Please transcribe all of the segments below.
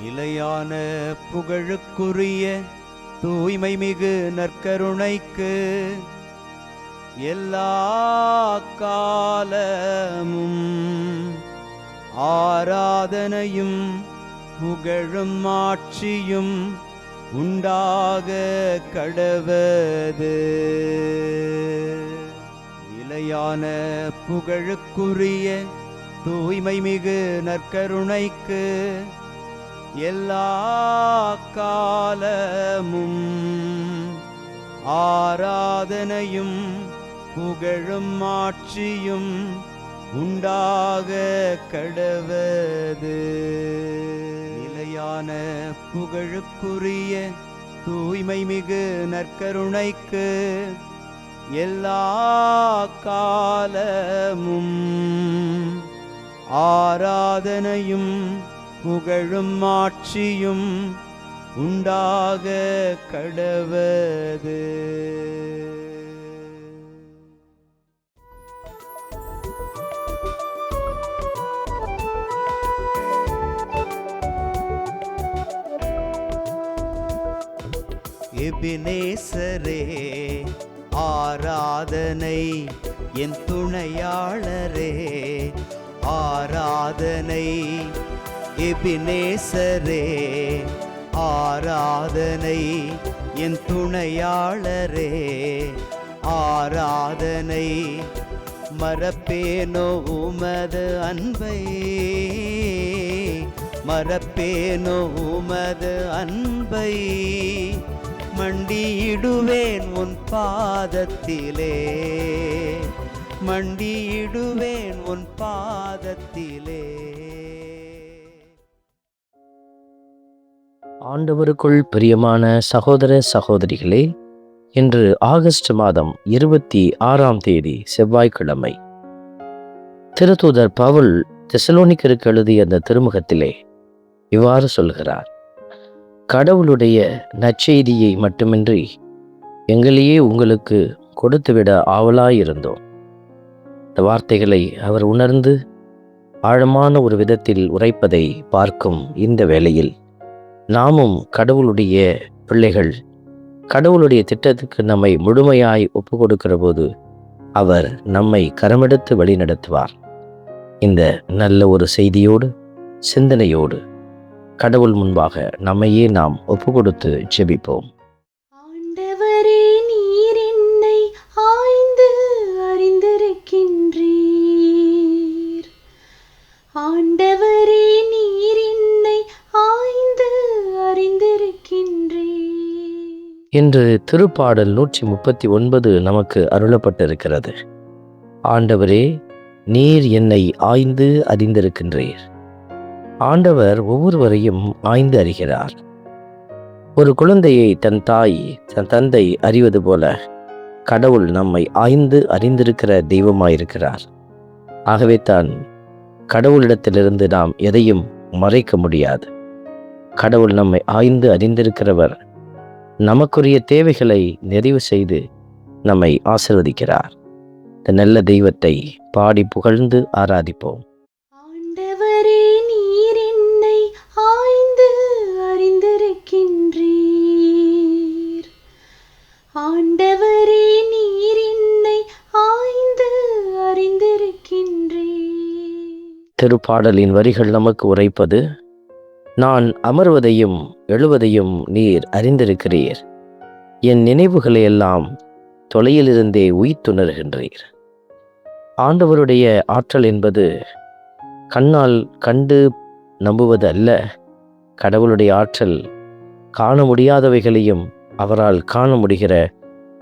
நிலையான புகழுக்குரிய தூய்மை மிகு நற்கருணைக்கு எல்லா காலமும் ஆராதனையும் புகழும் ஆட்சியும் உண்டாக கடவது. நிலையான புகழுக்குரிய தூய்மை மிகு நற்கருணைக்கு எல்லா காலமும் ஆராதனையும் புகழும் ஆட்சியும் உண்டாக கடவது. நிலையான புகழுக்குரிய தூய்மை மிகு நற்கருணைக்கு எல்லா காலமும் ஆராதனையும் புகழும் ஆட்சியும் உண்டாக கடவது. எபினேசரே ஆராதனை, என் துணையாளரே ஆராதனை. எபினேசரே ஆராதனை, என் துணையாளரே ஆராதனை. மறப்பேனோ உமது அன்பை, மறப்பேனோ உமது அன்பை. மண்டியிடுவேன் உன் பாதத்திலே, மண்டியிடுவேன் உன் பாதத்திலே. ஆண்டவருக்குள் பிரியமான சகோதர சகோதரிகளே, இன்று ஆகஸ்ட் மாதம் 26ஆம் தேதி செவ்வாய்க்கிழமை. திருத்தூதர் பவுல் தெசலோனிக்கருக்கு எழுதிய அந்த திருமுகத்திலே இவ்வாறு சொல்கிறார்: கடவுளுடைய நற்செய்தியை மட்டுமின்றி எங்களையே உங்களுக்கு கொடுத்துவிட ஆவலாயிருந்தோம். இந்த வார்த்தைகளை அவர் உணர்ந்து ஆழமான ஒரு விதத்தில் உரைப்பதை பார்க்கும் இந்த வேளையில் நாமும் கடவுளுடைய பிள்ளைகள், கடவுளுடைய திட்டத்துக்கு நம்மை முழுமையாய் ஒப்பு கொடுக்கிற போது அவர் நம்மை கரமெடுத்து வழி நடத்துவார். இந்த நல்ல ஒரு செய்தியோடு சிந்தனையோடு கடவுள் முன்பாக நம்மையே நாம் ஒப்பு கொடுத்து ஜெபிப்போம். ஆண்டவரே, நீர் என்னை ஆய்ந்து அறிந்திருக்கின்றீர். ஆண்டவரே, நீர் என்னை ஆய்ந்து அறிந்திருக்கின்றீர். இன்று திருப்பாடல் 139 நமக்கு அருளப்பட்டிருக்கிறது. ஆண்டவரே, நீர் என்னை ஆய்ந்து அறிந்திருக்கின்றீர். ஆண்டவர் ஒவ்வொருவரையும் ஆய்ந்து அறிகிறார். ஒரு குழந்தையை தன் தாய் தன் தந்தை அறிவது போல கடவுள் நம்மை ஆய்ந்து அறிந்திருக்கிற தெய்வமாயிருக்கிறார். ஆகவே தான் கடவுளிடத்திலிருந்து நாம் எதையும் மறைக்க முடியாது. கடவுள் நம்மை ஆய்ந்து அறிந்திருக்கிறவர். நமக்குரிய தேவைகளை நிறைவு செய்து நம்மை ஆசீர்வதிக்கிறார். இந்த நல்ல தெய்வத்தை பாடி புகழ்ந்து ஆராதிப்போம். ஆண்டவரே, நீர் என்னை ஆய்ந்து அறிந்திருக்கின்றீர். ஆண்டவரே, நீர் என்னை ஆய்ந்து அறிந்திருக்கின்றீர். திருப்பாடலின் வரிகள் நமக்கு உரைப்பது: நான் அமர்வதையும் எழுவதையும் நீர் அறிந்திருக்கிறீர். என் நினைவுகளையெல்லாம் தொலையிலிருந்தே உய்த்துணர்கின்றீர். ஆண்டவருடைய ஆற்றல் என்பது கண்ணால் கண்டு நம்புவது அல்ல. கடவுளுடைய ஆற்றல் காண முடியாதவைகளையும் அவரால் காண முடிகிற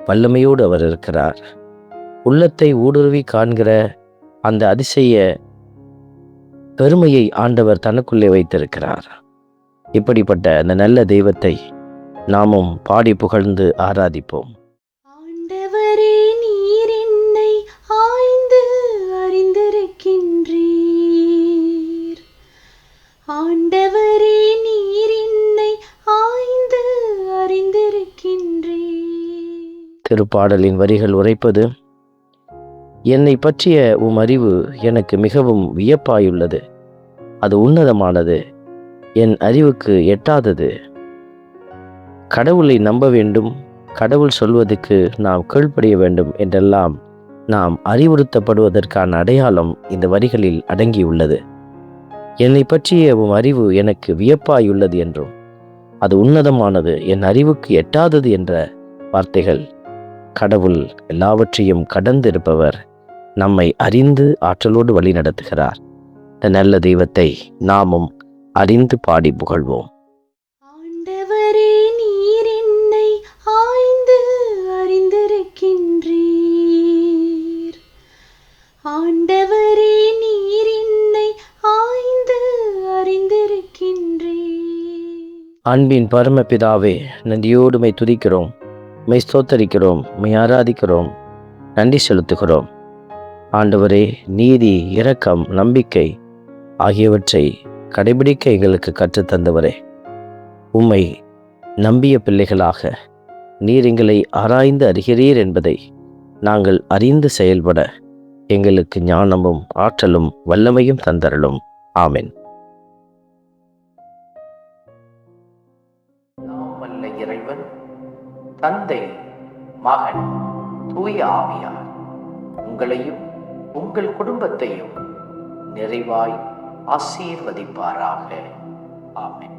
வல்லமையோடு அவர் இருக்கிறார். உள்ளத்தை ஊடுருவி காண்கிற அந்த அதிசய பெருமையை ஆண்டவர் தனக்குள்ளே வைத்திருக்கிறார். இப்படிப்பட்ட அந்த நல்ல தெய்வத்தை நாமும் பாடி புகழ்ந்து ஆராதிப்போம். ஆண்டவரே, நீர் என்னை ஆய்ந்து அறிந்திருக்கின்றீர். ஆண்டவரே, நீர் என்னை ஆய்ந்து அறிந்திருக்கின்றீர். திருப்பாடலின் வரிகள் உரைப்பது: என்னை பற்றிய உம் அறிவு எனக்கு மிகவும் வியப்பாயுள்ளது. அது உன்னதமானது. என் அறிவுக்கு எட்டாதது. கடவுளை நம்ப வேண்டும், கடவுள் சொல்வதற்கு நாம் கீழ்ப்படிய வேண்டும் என்றெல்லாம் நாம் அறிவுறுத்தப்படுவதற்கான அடையாளம் இந்த வரிகளில் அடங்கியுள்ளது. என்னை பற்றிய உம் அறிவு எனக்கு வியப்பாயுள்ளது என்றும் அது உன்னதமானது, என் அறிவுக்கு எட்டாதது என்ற வார்த்தைகள். கடவுள் எல்லாவற்றையும் கடந்திருப்பவர், நம்மை அறிந்து ஆற்றலோடு வழி நடத்துகிறார். இந்த நல்ல தெய்வத்தை நாமும் அறிந்து பாடி புகழ்வோம். ஆண்டவரே, நீர் என்னை ஆய்ந்து அறிந்திருக்கின்றீர். ஆண்டவரே, நீர் என்னை ஆய்ந்து அறிந்திருக்கின்றீர். அன்பின் பரமபிதாவே, நன்றியோடு மை துதிக்கிறோம், மை ஸ்தோத்தரிக்கிறோம், மை ஆராதிக்கிறோம், நன்றி செலுத்துகிறோம். ஆண்டவரே, நீதி, இரக்கம், நம்பிக்கை ஆகியவற்றை கடைபிடிக்க எங்களுக்கு கற்றுத்தந்தவரே, உம்மை நம்பிய பிள்ளைகளாக நீர் எங்களை ஆராய்ந்து அறிகிறீர் என்பதை நாங்கள் அறிந்து செயல்பட எங்களுக்கு ஞானமும் ஆற்றலும் வல்லமையும் தந்தரலும். ஆமென். வல்ல இறைவன், தந்தை, மகன், தூய ஆவியார் உங்களையும் உங்கள் குடும்பத்தையும் நிறைவாய் ஆசீர்வதிப்பாராக. ஆமென்.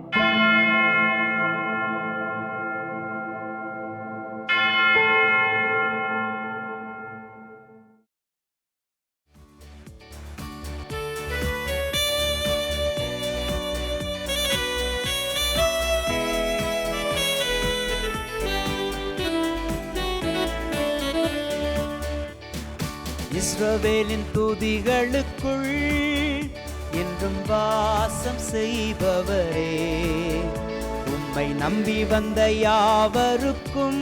இஸ்ரவேலின் துதிகளுக்குள் என்றும் வாசம் செய்பவரே, உம்மை நம்பி வந்த யாவருக்கும்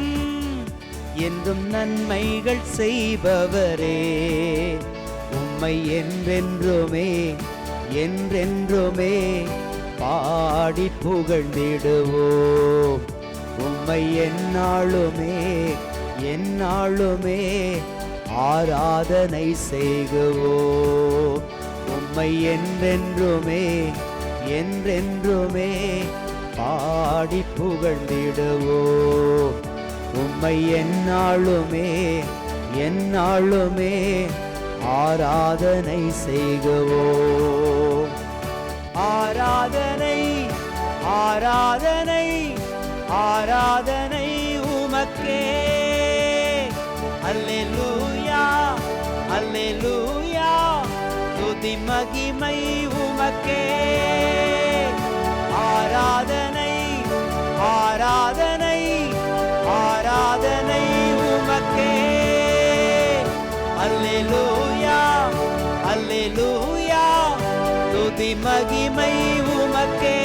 என்றும் நன்மைகள் செய்பவரே, உம்மை என்றென்றுமே என்றென்றுமே பாடி புகழ்ந்திடுவோம். உம்மை எந்நாளுமே எந்நாளுமே ஆராதனை செய்குவோம். உம்மை என்றென்றுமே என்றென்றுமே பாடி புகழ்ந்திடுவோம். உம்மை எந்நாளுமே எந்நாளுமே ஆராதனை செய்குவோம். ஆராதனை ஆராதனை ஆராதனை உமக்கே. அல்லேலூயா அல்லேலூயா, துதி மகிமை உமக்கே. ஆராதனை ஆராதனை ஆராதனை உமக்கே. அல்லேலூயா அல்லேலூயா, துதி மகிமை உமக்கே.